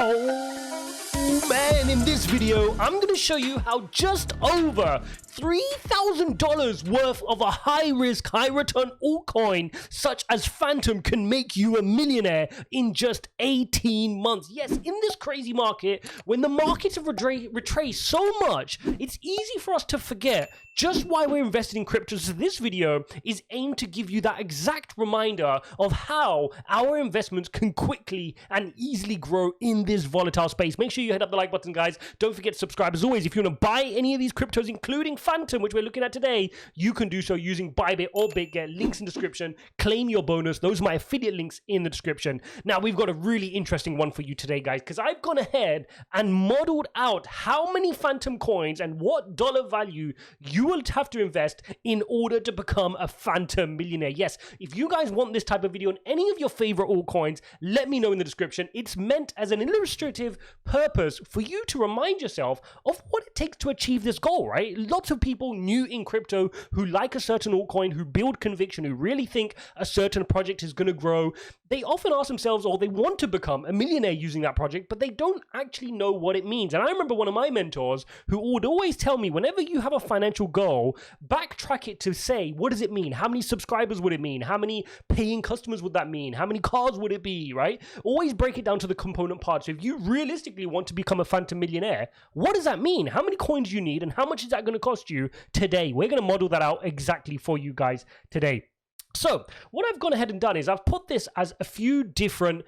Oh man, in this video, I'm going to show you how just over $3,000 worth of a high-risk, high-return altcoin such as Fantom can make you a millionaire in just 18 months. Yes, in this crazy market, when the markets have retraced so much, it's easy for us to forget just why we're invested in crypto. So this video is aimed to give you that exact reminder of how our investments can quickly and easily grow in this volatile space. Make sure you hit up the like button, guys. Don't forget to subscribe. As always, if you want to buy any of these cryptos, including Fantom, which we're looking at today, you can do so using BYBIT or BITGET. Links in description. Claim your bonus. Those are my affiliate links in the description. Now, we've got a really interesting one for you today, guys, because I've gone ahead and modeled out how many Fantom coins and what dollar value you will have to invest in order to become a Fantom millionaire. Yes, if you guys want this type of video on any of your favorite altcoins, let me know in the description. It's meant as an illustrative purpose for you to remind yourself of what it takes to achieve this goal, right? Lots of people new in crypto who like a certain altcoin, who build conviction, who really think a certain project is going to grow, they often ask themselves, or they want to become a millionaire using that project, but they don't actually know what it means. And I remember one of my mentors who would always tell me, whenever you have a financial goal, backtrack it to say, what does it mean? How many subscribers would it mean? How many paying customers would that mean? How many cars would it be, right? Always break it down to the component parts. So if you realistically want to become a Fantom millionaire, what does that mean? How many coins do you need and how much is that going to cost you today? We're going to model that out exactly for you guys today. So what I've gone ahead and done is I've put this as a few different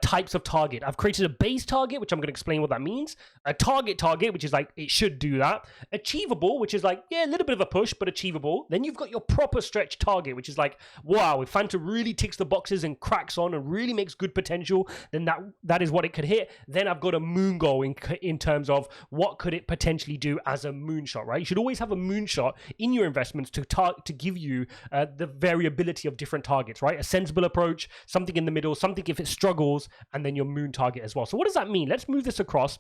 types of target. I've created a base target, which I'm going to explain what that means. A target, which is like, it should do that. Achievable, which is like, yeah, a little bit of a push, but achievable. Then you've got your proper stretch target, which is like, wow, if Fantom really ticks the boxes and cracks on and really makes good potential, then that is what it could hit. Then I've got a moon goal in terms of what could it potentially do as a moonshot, right? You should always have a moonshot in your investments to give you the variability of different targets, right? A sensible approach, something in the middle, something if it struggles, and then your moon target as well. So what does that mean? Let's move this across.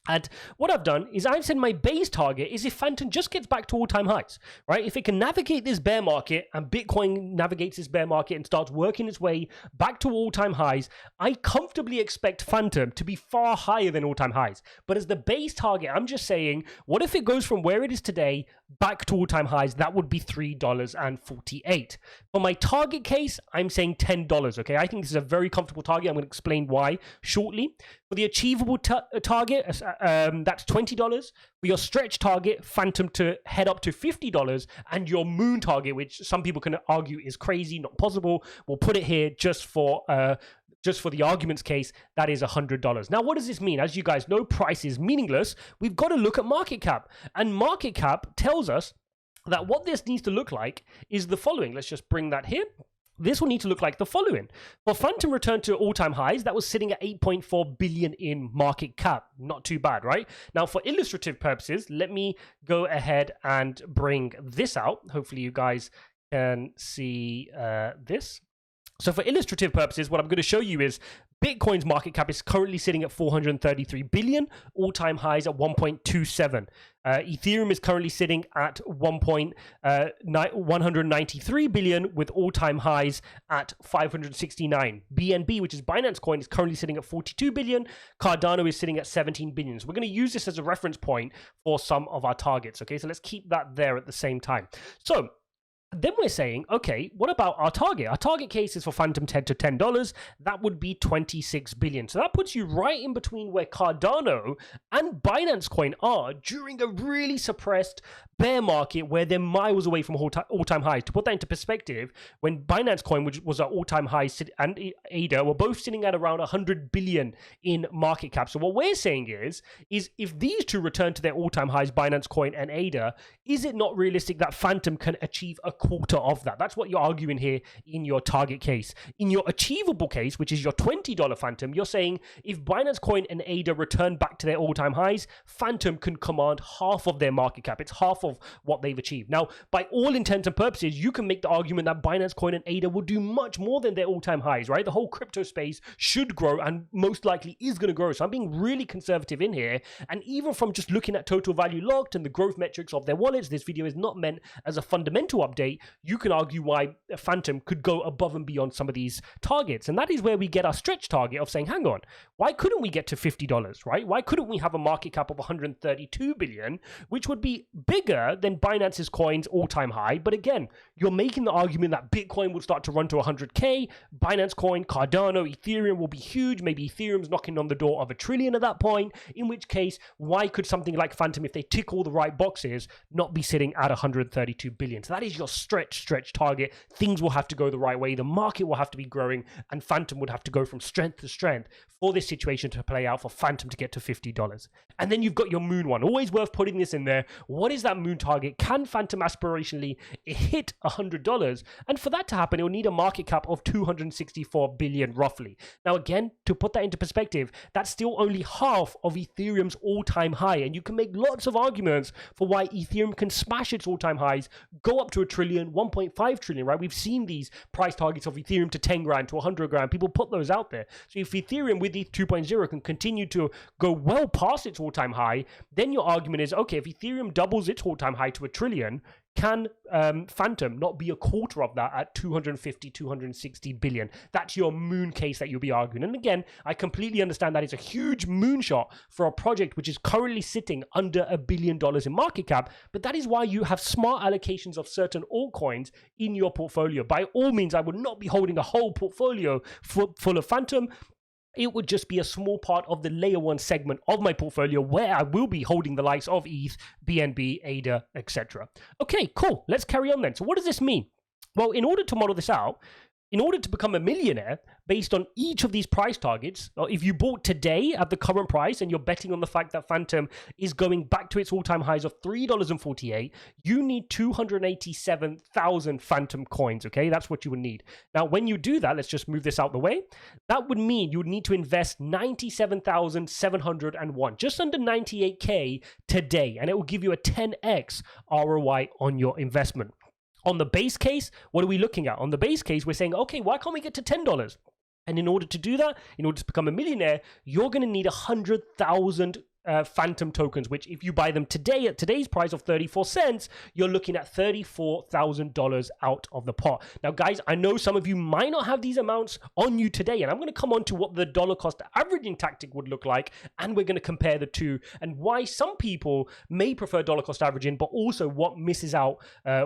And what I've done is I've said my base target is if Fantom just gets back to all-time highs, right? If it can navigate this bear market and Bitcoin navigates this bear market and starts working its way back to all-time highs, I comfortably expect Fantom to be far higher than all-time highs. But as the base target, I'm just saying, what if it goes from where it is today back to all-time highs? That would be $3.48. For my target case, I'm saying $10, okay? I think this is a very comfortable target. I'm going to explain why shortly. For the achievable target, that's $20. For your stretch target, Fantom to head up to $50, and your moon target, which some people can argue is crazy, not possible, we'll put it here just for the argument's case, that is $100. Now, what does this mean? As you guys know, price is meaningless. We've got to look at market cap, and market cap tells us that what this needs to look like is the following. Let's just bring that here. This will need to look like the following. For Fantom return to all-time highs, that was sitting at 8.4 billion in market cap. Not too bad, right? Now, for illustrative purposes, let me go ahead and bring this out. Hopefully, you guys can see this. So for illustrative purposes, what I'm going to show you is Bitcoin's market cap is currently sitting at 433 billion, all-time highs at 1.27. Ethereum is currently sitting at 193 billion with all-time highs at 569. BNB, which is Binance Coin, is currently sitting at 42 billion. Cardano is sitting at 17 billion. So we're going to use this as a reference point for some of our targets. Okay, so let's keep that there at the same time. So then we're saying, okay, what about our target? Our target case is for Fantom to $10. That would be 26 billion. So that puts you right in between where Cardano and Binance Coin are during a really suppressed bear market where they're miles away from all-time highs. To put that into perspective, when Binance Coin, which was at all-time highs, and ADA were both sitting at around 100 billion in market cap. So what we're saying is if these two return to their all-time highs, Binance Coin and ADA, is it not realistic that Fantom can achieve a quarter of that? That's what you're arguing here in your target case. In your achievable case, which is your $20 Fantom, you're saying if Binance Coin and ADA return back to their all-time highs, Fantom can command half of their market cap. It's half of what they've achieved. Now, by all intents and purposes, you can make the argument that Binance Coin and ADA will do much more than their all-time highs, right? The whole crypto space should grow and most likely is going to grow. So I'm being really conservative in here. And even from just looking at total value locked and the growth metrics of their wallets, this video is not meant as a fundamental update. 158, you can argue why Fantom could go above and beyond some of these targets. And that is where we get our stretch target of saying, hang on, why couldn't we get to $50, right? Why couldn't we have a market cap of 132 billion, which would be bigger than Binance's coin's all-time high? But again, you're making the argument that Bitcoin will start to run to 100K, Binance coin, Cardano, Ethereum will be huge. Maybe Ethereum's knocking on the door of $1 trillion at that point, in which case, why could something like Fantom, if they tick all the right boxes, not be sitting at 132 billion? So that is your stretch target. Things will have to go the right way. The market will have to be growing, and Fantom would have to go from strength to strength for this situation to play out, for Fantom to get to $50. And then you've got your moon one. Always worth putting this in there. What is that moon target? Can Fantom aspirationally hit $100? And for that to happen, it will need a market cap of 264 billion roughly. Now again, to put that into perspective, that's still only half of Ethereum's all-time high. And you can make lots of arguments for why Ethereum can smash its all-time highs, go up to $1 trillion, 1.5 trillion, right? We've seen these price targets of Ethereum to 10 grand, to 100 grand. People put those out there. So if Ethereum with ETH 2.0 can continue to go well past its all-time high, then your argument is, okay, if Ethereum doubles its all-time high to $1 trillion, can Fantom not be a quarter of that at 250, 260 billion? That's your moon case that you'll be arguing. And again, I completely understand that it's a huge moonshot for a project which is currently sitting under $1 billion in market cap, but that is why you have smart allocations of certain altcoins in your portfolio. By all means, I would not be holding a whole portfolio full of Fantom. It would just be a small part of the layer one segment of my portfolio where I will be holding the likes of ETH, BNB, ADA, etc. Okay, cool. Let's carry on then. So what does this mean? Well, in order to model this out, in order to become a millionaire based on each of these price targets, or if you bought today at the current price and you're betting on the fact that Fantom is going back to its all-time highs of $3.48, you need 287,000 Fantom coins, okay? That's what you would need. Now, when you do that, let's just move this out the way. That would mean you would need to invest 97,701, just under 98K today, and it will give you a 10x ROI on your investment. On the base case, what are we looking at? On the base case, we're saying, okay, why can't we get to $10? And in order to do that, in order to become a millionaire, you're going to need 100,000 Fantom tokens, which if you buy them today at today's price of 34 cents, you're looking at $34,000 out of the pot. Now, guys, I know some of you might not have these amounts on you today, and I'm going to come on to what the dollar cost averaging tactic would look like, and we're going to compare the two and why some people may prefer dollar cost averaging, but also what misses out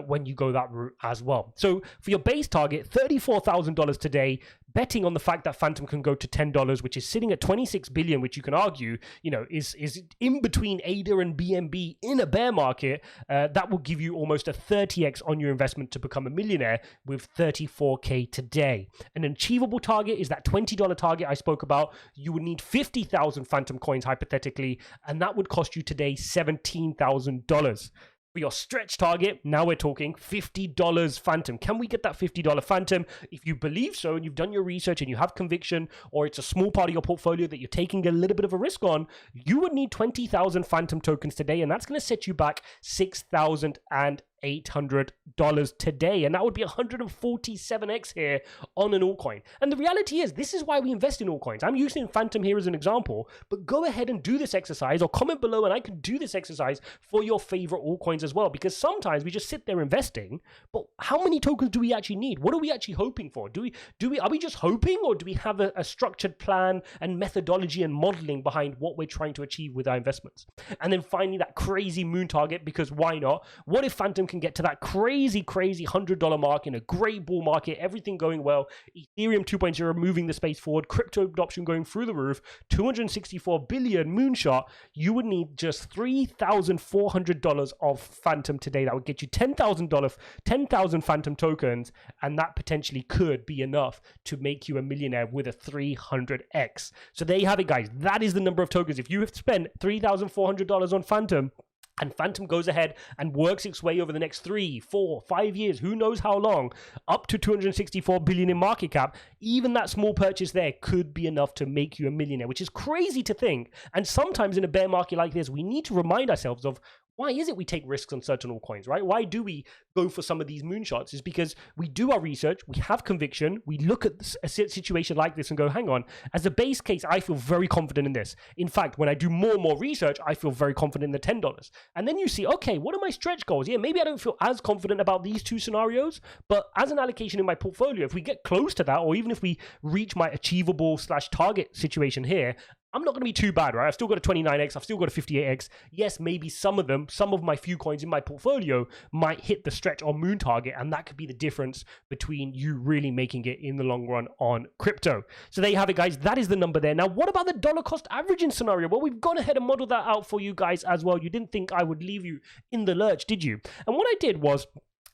when you go that route as well. So for your base target, $34,000 today, betting on the fact that Fantom can go to $10, which is sitting at 26 billion, which you can argue, you know, is in between ADA and BNB in a bear market, that will give you almost a 30x on your investment to become a millionaire with 34K today. An achievable target is that $20 target I spoke about. You would need 50,000 Fantom coins hypothetically, and that would cost you today $17,000. For your stretch target, now we're talking $50 Fantom. Can we get that $50 Fantom? If you believe so, and you've done your research and you have conviction, or it's a small part of your portfolio that you're taking a little bit of a risk on, you would need 20,000 Fantom tokens today, and that's going to set you back $6,800 today, and that would be 147x here on an altcoin. And the reality is, this is why we invest in altcoins. I'm using Fantom here as an example, but go ahead and do this exercise, or comment below and I can do this exercise for your favorite altcoins as well, because sometimes we just sit there investing, but how many tokens do we actually need? What are we actually hoping for? Are we just hoping, or do we have a structured plan and methodology and modeling behind what we're trying to achieve with our investments? And then finally, that crazy moon target, because why not? What if Fantom can get to that crazy $100 mark in a great bull market, everything going well, Ethereum 2.0 moving the space forward, crypto adoption going through the roof, 264 billion moonshot? You would need just $3,400 of Fantom today. That would get you $10,000 Fantom tokens, and that potentially could be enough to make you a millionaire with a 300x. So there you have it, guys. That is the number of tokens. If you have spent $3,400 on Fantom, and Fantom goes ahead and works its way over the next 3, 4, 5 years, who knows how long, up to 264 billion in market cap, even that small purchase there could be enough to make you a millionaire, which is crazy to think. And sometimes in a bear market like this, we need to remind ourselves of why is it we take risks on certain altcoins, right? Why do we go for some of these moonshots? Is because we do our research, we have conviction, we look at a situation like this and go, hang on, as a base case, I feel very confident in this. In fact, when I do more and more research, I feel very confident in the $10. And then you see, okay, what are my stretch goals? Yeah, maybe I don't feel as confident about these two scenarios, but as an allocation in my portfolio, if we get close to that, or even if we reach my achievable / target situation here, I'm not going to be too bad, right? I've still got a 29x, I've still got a 58x. Yes, maybe some of my few coins in my portfolio might hit the stretch or moon target, and that could be the difference between you really making it in the long run on crypto. So there you have it, guys. That is the number there. Now, what about the dollar cost averaging scenario? Well, we've gone ahead and modeled that out for you guys as well. You didn't think I would leave you in the lurch, did you? And what I did was,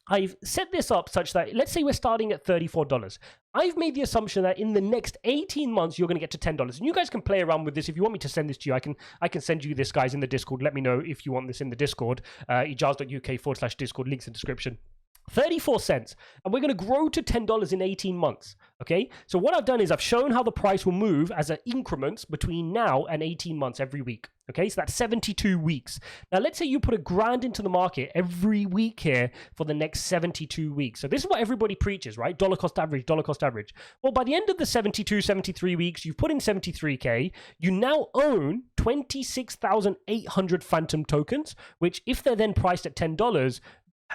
I've set this up such that, let's say we're starting at $34. I've made the assumption that in the next 18 months, you're going to get to $10. And you guys can play around with this. If you want me to send this to you, I can send you this, guys, in the Discord. Let me know if you want this in the Discord. Ijaz.uk/Discord, links in the description. 34 cents, and we're going to grow to $10 in 18 months. Okay, so what I've done is I've shown how the price will move as an increments between now and 18 months every week. Okay, so that's 72 weeks. Now, let's say you put $1,000 into the market every week here for the next 72 weeks. So this is what everybody preaches, right? Dollar cost average, dollar cost average. Well, by the end of the 72, 73 weeks, you've put in 73K. You now own 26,800 Fantom tokens, which if they're then priced at $10,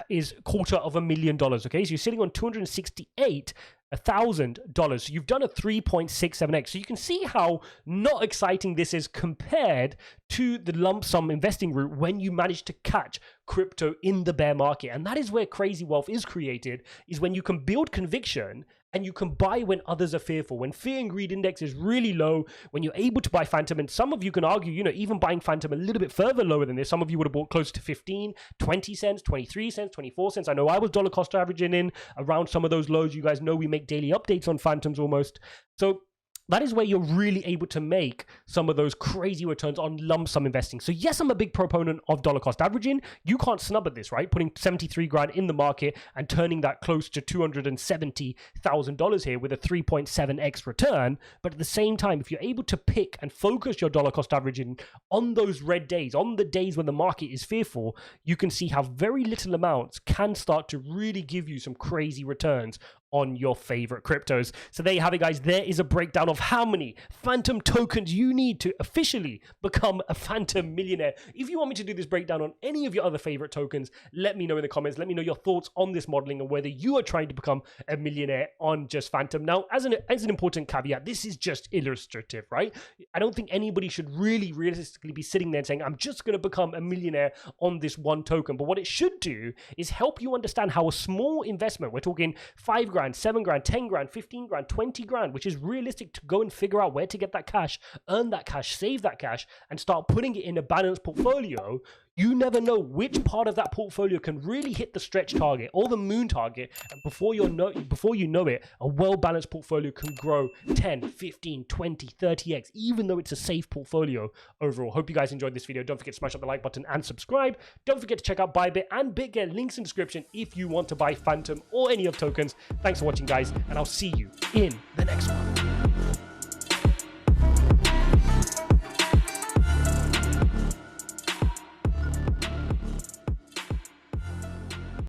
is $250,000. Okay, so you're sitting on $268,000. So you've done a 3.67x. So you can see how not exciting this is compared to the lump sum investing route when you manage to catch crypto in the bear market. And that is where crazy wealth is created, is when you can build conviction and you can buy when others are fearful, when fear and greed index is really low, when you're able to buy Fantom. And some of you can argue, you know, even buying Fantom a little bit further lower than this, some of you would have bought closer to 15, 20 cents, 23 cents, 24 cents. I know I was dollar cost averaging in around some of those lows. You guys know we make daily updates on Fantoms almost. So that is where you're really able to make some of those crazy returns on lump sum investing. So yes, I'm a big proponent of dollar cost averaging. You can't snub at this, right? Putting 73 grand in the market and turning that close to $270,000 here with a 3.7x return. But at the same time, if you're able to pick and focus your dollar cost averaging on those red days, on the days when the market is fearful, you can see how very little amounts can start to really give you some crazy returns on your favorite cryptos. So there you have it, guys. There is a breakdown of how many Fantom tokens you need to officially become a Fantom millionaire. If you want me to do this breakdown on any of your other favorite tokens, let me know in the comments. Let me know your thoughts on this modeling and whether you are trying to become a millionaire on just Fantom. Now, as an important caveat, this is just illustrative, right? I don't think anybody should really realistically be sitting there and saying, I'm just going to become a millionaire on this one token. But what it should do is help you understand how a small investment, we're talking 5 grand, 7 grand, 10 grand, 15 grand, 20 grand, which is realistic to go and figure out where to get that cash, earn that cash, save that cash, and start putting it in a balanced portfolio. You never know which part of that portfolio can really hit the stretch target or the moon target. And before you know it, a well-balanced portfolio can grow 10, 15, 20, 30x, even though it's a safe portfolio overall. Hope you guys enjoyed this video. Don't forget to smash up the like button and subscribe. Don't forget to check out BYBIT and BitGet, links in the description if you want to buy Fantom or any of tokens. Thanks for watching, guys, and I'll see you in the next one.